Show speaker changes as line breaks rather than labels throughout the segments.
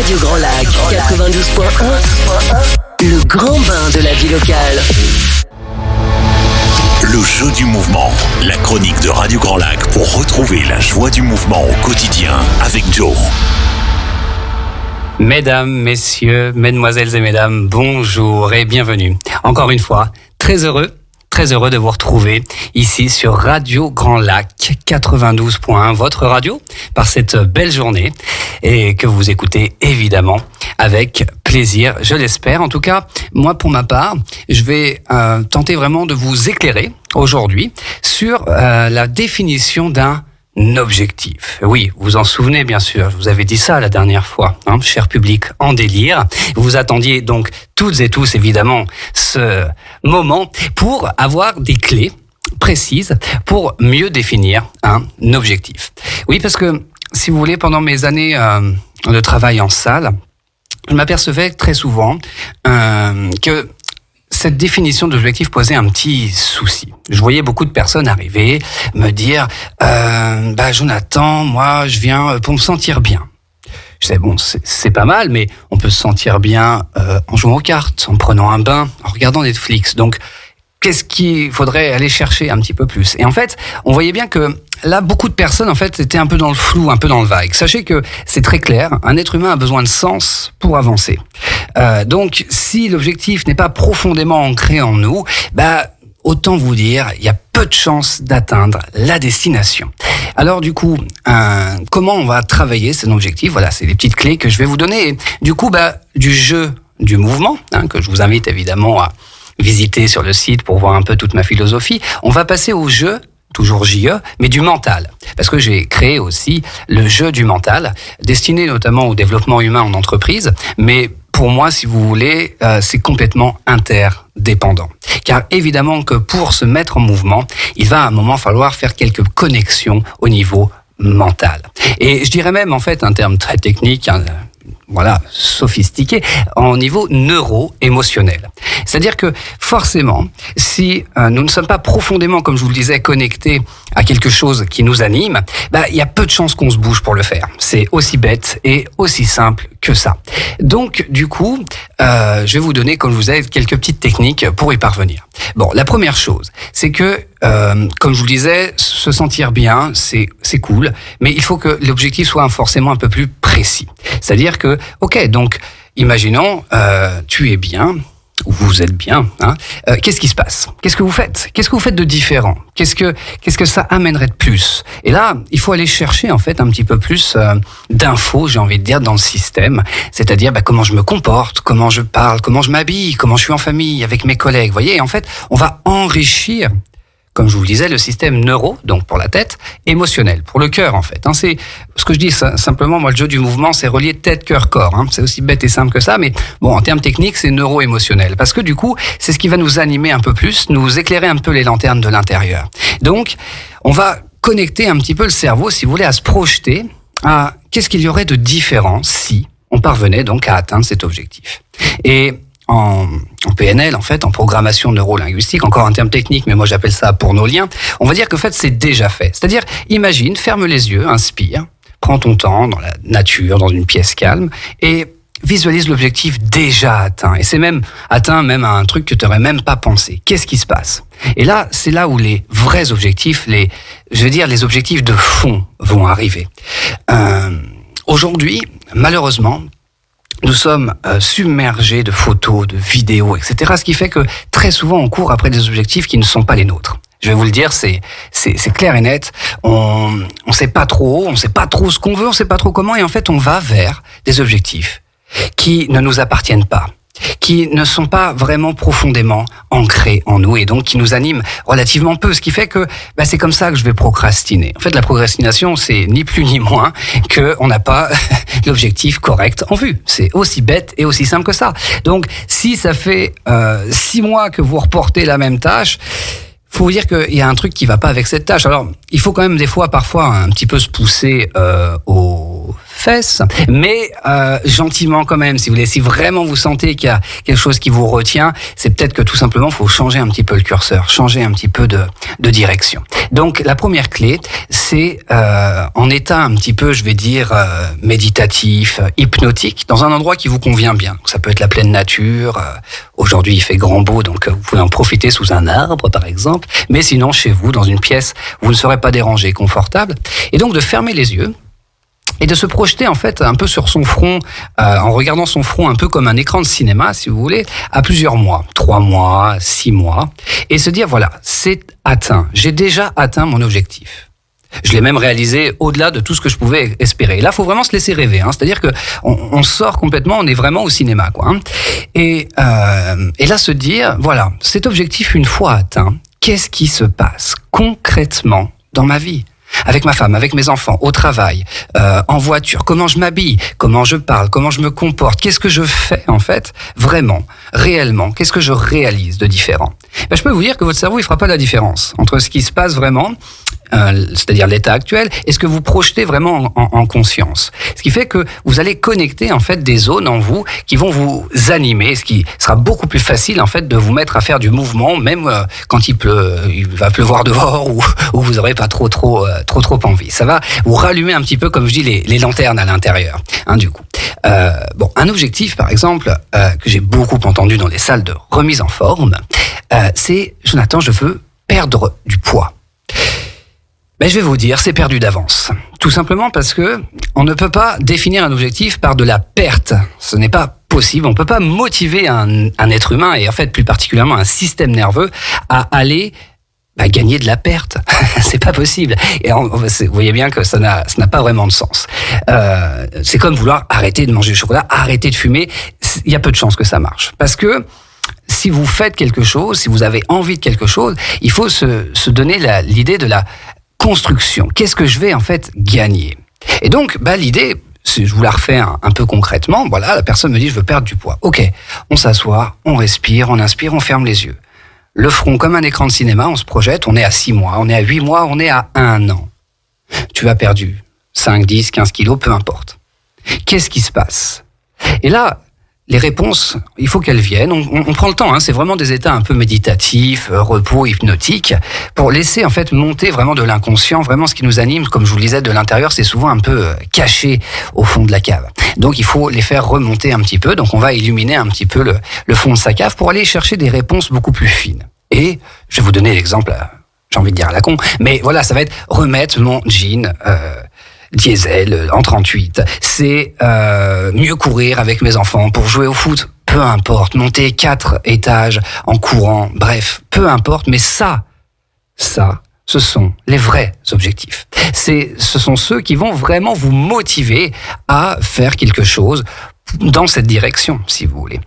Radio Grand Lac 92.1, le grand bain de la vie locale.
Le jeu du mouvement, la chronique de Radio Grand Lac pour retrouver la joie du mouvement au quotidien avec Joe.
Mesdames, messieurs, mesdemoiselles et mesdames, bonjour et bienvenue. Encore une fois, très heureux de vous retrouver ici sur Radio Grand Lac 92.1, votre radio, par cette belle journée et que vous écoutez évidemment avec plaisir, je l'espère. En tout cas, moi pour ma part, je vais tenter vraiment de vous éclairer aujourd'hui sur la définition d'un objectif. Oui, vous vous en souvenez bien sûr, je vous avais dit ça la dernière fois, cher public en délire. Vous attendiez donc toutes et tous évidemment ce moment pour avoir des clés précises pour mieux définir un objectif. Oui, parce que si vous voulez, pendant mes années de travail en salle, je m'apercevais très souvent que cette définition d'objectif posait un petit souci. Je voyais beaucoup de personnes arriver, me dire Jonathan, moi je viens pour me sentir bien. Je disais bon, c'est pas mal, mais on peut se sentir bien en jouant aux cartes, en prenant un bain, en regardant Netflix. Donc qu'est-ce qu'il faudrait aller chercher un petit peu plus? Et en fait, on voyait bien que là, beaucoup de personnes, en fait, étaient un peu dans le flou, un peu dans le vague. Sachez que c'est très clair, un être humain a besoin de sens pour avancer. Donc, si l'objectif n'est pas profondément ancré en nous, autant vous dire, il y a peu de chances d'atteindre la destination. Alors du coup, comment on va travailler cet objectif? Voilà, c'est les petites clés que je vais vous donner. Et, du coup, du jeu du mouvement, que je vous invite évidemment à visiter sur le site pour voir un peu toute ma philosophie. On va passer au jeu, toujours JE, mais du mental. Parce que j'ai créé aussi le jeu du mental, destiné notamment au développement humain en entreprise. Mais pour moi, si vous voulez, c'est complètement interdépendant. Car évidemment que pour se mettre en mouvement, il va à un moment falloir faire quelques connexions au niveau mental. Et je dirais même, en fait, un terme très technique, sophistiqué, en niveau neuro-émotionnel. C'est-à-dire que forcément, si nous ne sommes pas profondément, comme je vous le disais, connectés à quelque chose qui nous anime, il y a peu de chances qu'on se bouge pour le faire. C'est aussi bête et aussi simple que ça. Donc, du coup, je vais vous donner, comme je vous ai, quelques petites techniques pour y parvenir. Bon, la première chose, c'est que, comme je vous le disais, se sentir bien, c'est cool, mais il faut que l'objectif soit forcément un peu plus précis. C'est-à-dire que, ok, donc, imaginons, tu es bien, ou vous êtes bien, qu'est-ce qui se passe? Qu'est-ce que vous faites? Qu'est-ce que vous faites de différent? Qu'est-ce que ça amènerait de plus? Et là, il faut aller chercher en fait un petit peu plus d'infos, j'ai envie de dire, dans le système. C'est-à-dire comment je me comporte, comment je parle, comment je m'habille, comment je suis en famille, avec mes collègues. Vous voyez, en fait, on va enrichir, comme je vous le disais, le système neuro, donc pour la tête, émotionnel, pour le cœur en fait. C'est ce que je dis simplement, moi le jeu du mouvement, c'est relier tête, cœur, corps. C'est aussi bête et simple que ça, mais bon, en termes techniques, c'est neuro-émotionnel. Parce que du coup, c'est ce qui va nous animer un peu plus, nous éclairer un peu les lanternes de l'intérieur. Donc, on va connecter un petit peu le cerveau, si vous voulez, à se projeter à qu'est-ce qu'il y aurait de différent si on parvenait donc à atteindre cet objectif. Et en PNL, en fait, en programmation neurolinguistique, encore un terme technique, mais moi j'appelle ça pour nos liens, on va dire qu'en fait c'est déjà fait. C'est-à-dire, imagine, ferme les yeux, inspire, prends ton temps dans la nature, dans une pièce calme, et visualise l'objectif déjà atteint. Et c'est même atteint même à un truc que tu n'aurais même pas pensé. Qu'est-ce qui se passe? Et là, c'est là où les vrais objectifs, les objectifs de fond vont arriver. Aujourd'hui, malheureusement, nous sommes submergés de photos, de vidéos, etc. Ce qui fait que très souvent, on court après des objectifs qui ne sont pas les nôtres. Je vais vous le dire, c'est clair et net. On sait pas trop, on sait pas trop ce qu'on veut, on sait pas trop comment, et en fait, on va vers des objectifs qui ne nous appartiennent pas, qui ne sont pas vraiment profondément ancrés en nous et donc qui nous animent relativement peu. Ce qui fait que c'est comme ça que je vais procrastiner. En fait, la procrastination, c'est ni plus ni moins qu'on n'a pas l'objectif correct en vue. C'est aussi bête et aussi simple que ça. Donc, si ça fait 6 mois que vous reportez la même tâche, faut vous dire qu'il y a un truc qui va pas avec cette tâche. Alors, il faut quand même parfois un petit peu se pousser au fesses, mais gentiment quand même, si vous voulez. Si vraiment vous sentez qu'il y a quelque chose qui vous retient, c'est peut-être que tout simplement, il faut changer un petit peu le curseur, changer un petit peu de direction. Donc, la première clé, c'est en état un petit peu, je vais dire, méditatif, hypnotique, dans un endroit qui vous convient bien. Donc, ça peut être la pleine nature. Aujourd'hui, il fait grand beau, donc vous pouvez en profiter sous un arbre, par exemple. Mais sinon, chez vous, dans une pièce, vous ne serez pas dérangé, confortable. Et donc, de fermer les yeux et de se projeter en fait un peu sur son front, en regardant son front un peu comme un écran de cinéma, si vous voulez, à plusieurs mois, 3 mois, 6 mois, et se dire, voilà, c'est atteint. J'ai déjà atteint mon objectif. Je l'ai même réalisé au-delà de tout ce que je pouvais espérer. Et là, il faut vraiment se laisser rêver. C'est-à-dire que on sort complètement, on est vraiment au cinéma, quoi. Et là, se dire, voilà, cet objectif une fois atteint, qu'est-ce qui se passe concrètement dans ma vie ? Avec ma femme, avec mes enfants, au travail, en voiture, comment je m'habille, comment je parle, comment je me comporte, qu'est-ce que je fais en fait, vraiment, réellement, qu'est-ce que je réalise de différent. Je peux vous dire que votre cerveau, il fera pas la différence entre ce qui se passe vraiment, c'est-à-dire l'état actuel, et ce que vous projetez vraiment en conscience. Ce qui fait que vous allez connecter en fait des zones en vous qui vont vous animer, ce qui sera beaucoup plus facile en fait de vous mettre à faire du mouvement, même quand il pleut, il va pleuvoir dehors ou vous n'aurez pas trop envie. Ça va vous rallumer un petit peu, comme je dis, les lanternes à l'intérieur, du coup. Un objectif, par exemple, que j'ai beaucoup entendu dans les salles de remise en forme, c'est « Jonathan, je veux perdre du poids ». Je vais vous dire, c'est perdu d'avance. Tout simplement parce que on ne peut pas définir un objectif par de la perte. Ce n'est pas possible. On ne peut pas motiver un être humain, et en fait plus particulièrement un système nerveux, à aller gagner de la perte. C'est pas possible. Et vous voyez bien que ça n'a pas vraiment de sens. C'est comme vouloir arrêter de manger du chocolat, arrêter de fumer. Il y a peu de chances que ça marche. Parce que si vous faites quelque chose, si vous avez envie de quelque chose, il faut se donner l'idée de la construction. Qu'est-ce que je vais en fait gagner ? Et donc, l'idée, je vous la refais un peu concrètement. Voilà, la personne me dit, je veux perdre du poids. Ok, on s'assoit, on respire, on inspire, on ferme les yeux. Le front comme un écran de cinéma, on se projette, on est à 6 mois, on est à 8 mois, on est à 1 an. Tu as perdu 5, 10, 15 kilos, peu importe. Qu'est-ce qui se passe ? Et là, les réponses, il faut qu'elles viennent. On prend le temps, c'est vraiment des états un peu méditatifs, repos, hypnotiques, pour laisser en fait monter vraiment de l'inconscient, vraiment ce qui nous anime, comme je vous le disais, de l'intérieur, c'est souvent un peu caché au fond de la cave. Donc il faut les faire remonter un petit peu, donc on va illuminer un petit peu le fond de sa cave pour aller chercher des réponses beaucoup plus fines. Et je vais vous donner l'exemple, j'ai envie de dire à la con, mais voilà, ça va être remettre mon jean diesel en 38, c'est mieux courir avec mes enfants pour jouer au foot, peu importe, monter 4 étages en courant, bref, peu importe, mais ça, ce sont les vrais objectifs. Ce sont ceux qui vont vraiment vous motiver à faire quelque chose dans cette direction, si vous voulez.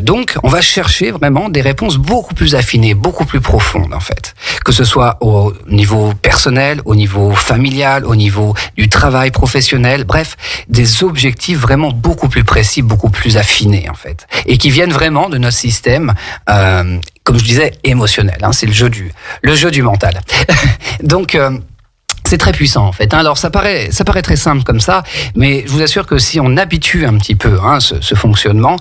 Donc, on va chercher vraiment des réponses beaucoup plus affinées, beaucoup plus profondes, en fait. Que ce soit au niveau personnel, au niveau familial, au niveau du travail professionnel, bref, des objectifs vraiment beaucoup plus précis, beaucoup plus affinés, en fait. Et qui viennent vraiment de notre système, comme je disais, émotionnel. C'est le jeu du mental. Donc, c'est très puissant en fait. Alors ça paraît très simple comme ça, mais je vous assure que si on habitue un petit peu ce fonctionnement,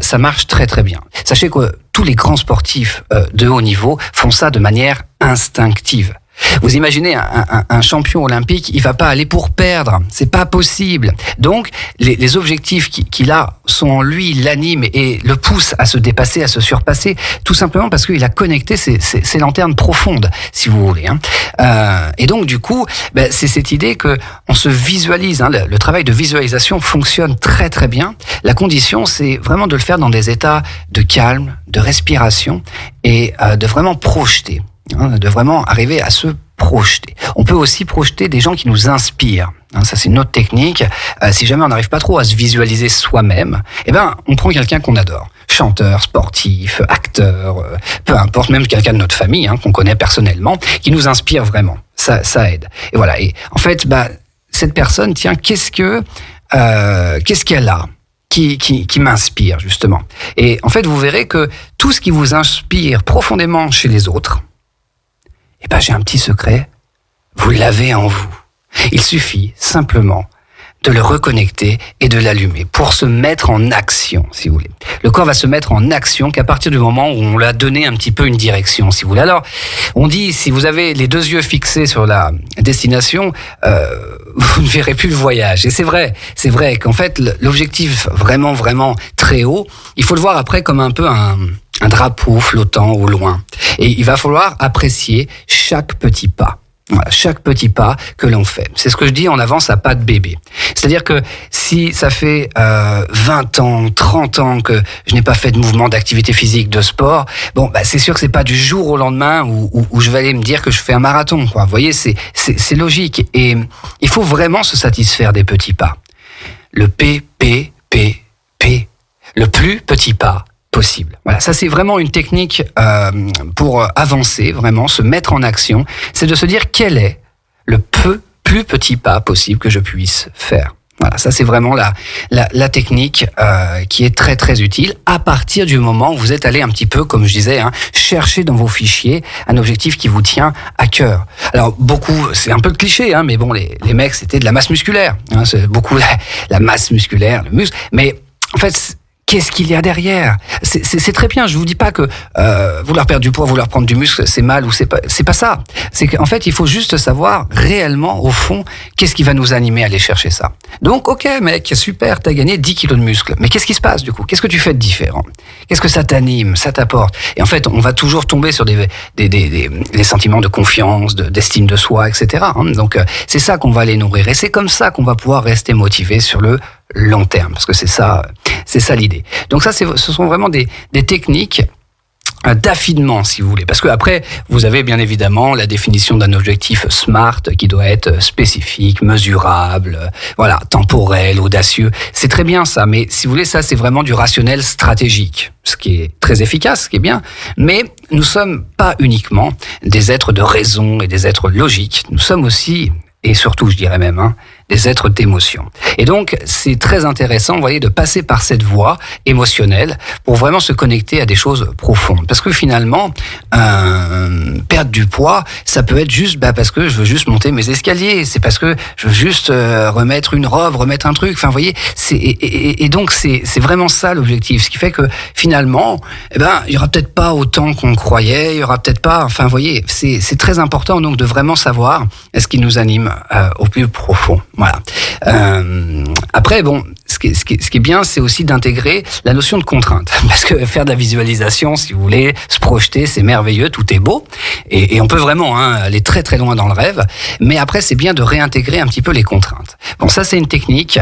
ça marche très très bien. Sachez que tous les grands sportifs de haut niveau font ça de manière instinctive. Vous imaginez un champion olympique, il va pas aller pour perdre, c'est pas possible. Donc les objectifs qu'il a sont en lui, l'animent et le poussent à se dépasser, à se surpasser, tout simplement parce qu'il a connecté ses lanternes profondes, si vous voulez. Et donc du coup, c'est cette idée que on se visualise. Le travail de visualisation fonctionne très très bien. La condition, c'est vraiment de le faire dans des états de calme, de respiration et de vraiment projeter. De vraiment arriver à se projeter. On peut aussi projeter des gens qui nous inspirent. Ça, c'est une autre technique. Si jamais on n'arrive pas trop à se visualiser soi-même, on prend quelqu'un qu'on adore. Chanteur, sportif, acteur, peu importe, même quelqu'un de notre famille, qu'on connaît personnellement, qui nous inspire vraiment. Ça aide. Et voilà. Et en fait, cette personne, qu'est-ce qu'elle a qui m'inspire, justement. Et en fait, vous verrez que tout ce qui vous inspire profondément chez les autres, j'ai un petit secret, vous l'avez en vous. Il suffit simplement de le reconnecter et de l'allumer pour se mettre en action, si vous voulez. Le corps va se mettre en action qu'à partir du moment où on lui a donné un petit peu une direction, si vous voulez. Alors, on dit, si vous avez les deux yeux fixés sur la destination, vous ne verrez plus le voyage. Et c'est vrai qu'en fait, l'objectif vraiment très haut, il faut le voir après comme un peu un drapeau flottant au loin. Et il va falloir apprécier chaque petit pas. Voilà, chaque petit pas que l'on fait. C'est ce que je dis, on avance à pas de bébé. C'est-à-dire que si ça fait 20 ans, 30 ans que je n'ai pas fait de mouvement, d'activité physique, de sport, bon, c'est sûr que c'est pas du jour au lendemain où je vais aller me dire que je fais un marathon, quoi. Vous voyez, c'est logique. Et il faut vraiment se satisfaire des petits pas. Le P, le plus petit pas possible. Voilà, ça c'est vraiment une technique pour avancer, vraiment se mettre en action. C'est de se dire quel est le plus petit pas possible que je puisse faire. Voilà, ça c'est vraiment la technique qui est très utile à partir du moment où vous êtes allé un petit peu, comme je disais, chercher dans vos fichiers un objectif qui vous tient à cœur. Alors beaucoup, c'est un peu le cliché, mais bon, les mecs c'était de la masse musculaire, c'est beaucoup la masse musculaire, le muscle, mais en fait qu'est-ce qu'il y a derrière ? C'est très bien. Je vous dis pas que vouloir perdre du poids, vouloir prendre du muscle, c'est mal ou c'est pas ça. C'est qu'en fait, il faut juste savoir réellement, au fond, qu'est-ce qui va nous animer à aller chercher ça. Donc, ok, mec, super, t'as gagné 10 kilos de muscle. Mais qu'est-ce qui se passe du coup ? Qu'est-ce que tu fais de différent ? Qu'est-ce que ça t'anime, ça t'apporte ? Et en fait, on va toujours tomber sur des sentiments de confiance, d'estime de soi, etc. Donc, c'est ça qu'on va aller nourrir. Et c'est comme ça qu'on va pouvoir rester motivé sur le long terme, parce que c'est ça l'idée. Donc ça, ce sont vraiment des techniques d'affinement, si vous voulez. Parce que après, vous avez bien évidemment la définition d'un objectif SMART qui doit être spécifique, mesurable, voilà, temporel, audacieux. C'est très bien ça, mais si vous voulez, ça c'est vraiment du rationnel stratégique, ce qui est très efficace, ce qui est bien. Mais nous sommes pas uniquement des êtres de raison et des êtres logiques. Nous sommes aussi, et surtout, je dirais même, des êtres d'émotion. Et donc, c'est très intéressant, vous voyez, de passer par cette voie émotionnelle pour vraiment se connecter à des choses profondes. Parce que finalement, perdre du poids, ça peut être juste parce que je veux juste monter mes escaliers, c'est parce que je veux juste remettre une robe, remettre un truc. Enfin, vous voyez, et donc c'est vraiment ça l'objectif. Ce qui fait que finalement, il y aura peut-être pas autant qu'on croyait, il y aura peut-être pas. Enfin, vous voyez, c'est très important donc de vraiment savoir ce qui nous anime au plus profond. Voilà. Après, bon, ce qui est bien, c'est aussi d'intégrer la notion de contrainte. Parce que faire de la visualisation, si vous voulez, se projeter, c'est merveilleux, tout est beau. Et on peut vraiment aller très très loin dans le rêve. Mais après, c'est bien de réintégrer un petit peu les contraintes. Bon, ça, c'est une technique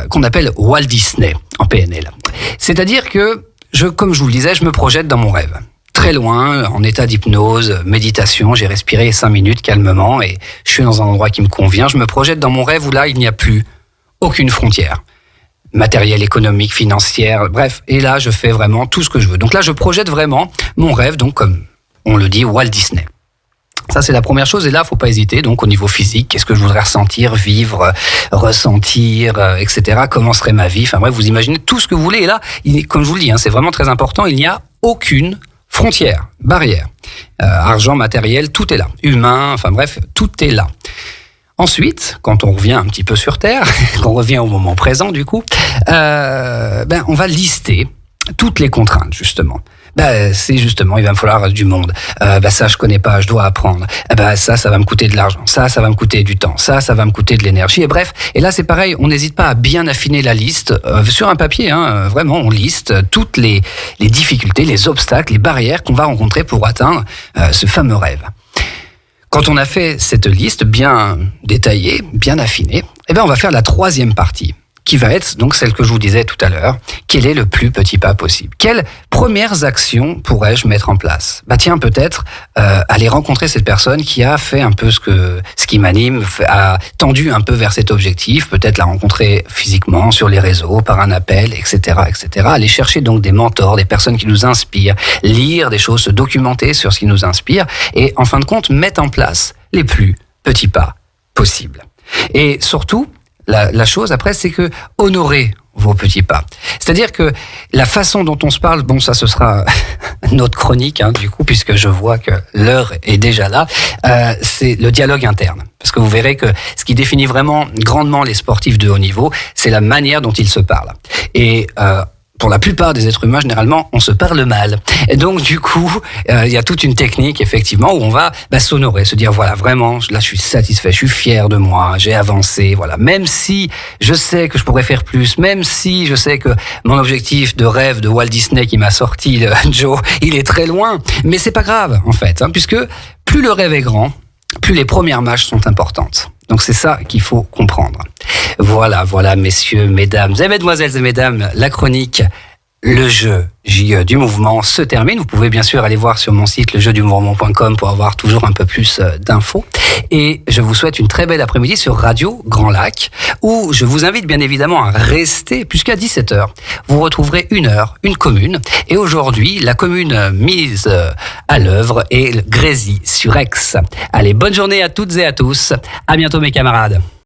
qu'on appelle Walt Disney en PNL. C'est-à-dire que, comme je vous le disais, je me projette dans mon rêve. Très loin, en état d'hypnose, méditation, j'ai respiré 5 minutes calmement et je suis dans un endroit qui me convient. Je me projette dans mon rêve où là, il n'y a plus aucune frontière. Matériel, économique, financière, bref. Et là, je fais vraiment tout ce que je veux. Donc là, je projette vraiment mon rêve, donc comme on le dit, Walt Disney. Ça, c'est la première chose. Et là, faut pas hésiter. Donc, au niveau physique, qu'est-ce que je voudrais ressentir, vivre, ressentir, etc. Comment serait ma vie ? Enfin bref, vous imaginez tout ce que vous voulez. Et là, comme je vous le dis, c'est vraiment très important. Il n'y a aucune frontières, barrières, argent, matériel, tout est là. Humain, enfin bref, tout est là. Ensuite, quand on revient un petit peu sur Terre, qu'on revient au moment présent du coup, on va lister toutes les contraintes justement. C'est justement, il va me falloir du monde. Ça, je connais pas, je dois apprendre. Ça va me coûter de l'argent. Ça va me coûter du temps. Ça va me coûter de l'énergie. Et bref, et là, c'est pareil, on n'hésite pas à bien affiner la liste sur un papier. Vraiment, on liste toutes les difficultés, les obstacles, les barrières qu'on va rencontrer pour atteindre ce fameux rêve. Quand on a fait cette liste bien détaillée, bien affinée, on va faire la troisième partie, qui va être donc celle que je vous disais tout à l'heure. Quel est le plus petit pas possible ? Quelles premières actions pourrais-je mettre en place ? Tiens, peut-être aller rencontrer cette personne qui a fait un peu ce qui m'anime, a tendu un peu vers cet objectif, peut-être la rencontrer physiquement, sur les réseaux, par un appel, etc., etc. Aller chercher donc des mentors, des personnes qui nous inspirent, lire des choses, se documenter sur ce qui nous inspire, et en fin de compte, mettre en place les plus petits pas possibles. Et surtout, la chose après, c'est que honorer vos petits pas. C'est-à-dire que la façon dont on se parle, bon, ça ce sera notre chronique, du coup, puisque je vois que l'heure est déjà là, c'est le dialogue interne. Parce que vous verrez que ce qui définit vraiment grandement les sportifs de haut niveau, c'est la manière dont ils se parlent. Et pour la plupart des êtres humains, généralement, on se parle mal. Et donc, du coup, il y a toute une technique, effectivement, où on va s'honorer, se dire, voilà, vraiment, là, je suis satisfait, je suis fier de moi, j'ai avancé, voilà. Même si je sais que je pourrais faire plus, même si je sais que mon objectif de rêve de Walt Disney qui m'a sorti, Joe, il est très loin. Mais c'est pas grave, en fait, puisque plus le rêve est grand, plus les premières marches sont importantes. Donc c'est ça qu'il faut comprendre. Voilà, messieurs, mesdames et mesdemoiselles et mesdames, la chronique Le Jeu du mouvement se termine. Vous pouvez bien sûr aller voir sur mon site lejeudumouvement.com pour avoir toujours un peu plus d'infos. Et je vous souhaite une très belle après-midi sur Radio Grand Lac, où je vous invite bien évidemment à rester puisqu'à 17h, vous retrouverez une commune. Et aujourd'hui, la commune mise à l'œuvre est Grésy-sur-Aix. Allez, bonne journée à toutes et à tous. À bientôt mes camarades.